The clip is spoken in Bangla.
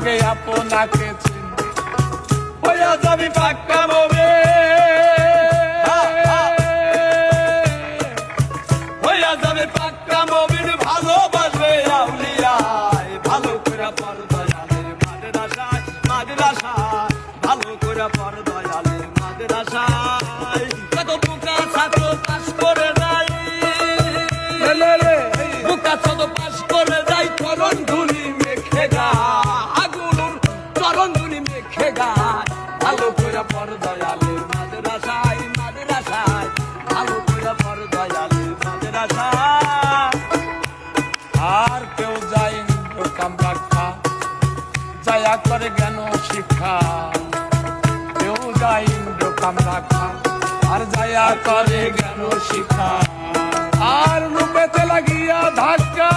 আগে আপনাকে চিনি হইয়া যাবি পাক্কা মুমিন হইয়া যাবে পাক্কা মুমিন ভালোবাসবে আউলিয়ায় ভালো করে পরদয়ালের মাদ্রাসায় মাদ্রাসায় ভালো করে পরদয়ালের মাদ্রাসায় কত বুকা ছাত্র পাস করে যায় বুকা ছাত্র পাস করে যায় চরণ ধুলি মেখে গায় আগুন চরণ ধুলি মেখে গায় ভালো করে পরদয়ালের মাদ্রাসায় মাদ্রাসায় ভালো করে পরদয়ালের মাদ্রাসায় আর কেউ যায় কাম রাখা যায়া করে জ্ঞান শিক্ষা কেউ যায় কাম রাখা আর যায়া করে জ্ঞান শিক্ষা আর রূপেতে লাগিয়া ধাক্কা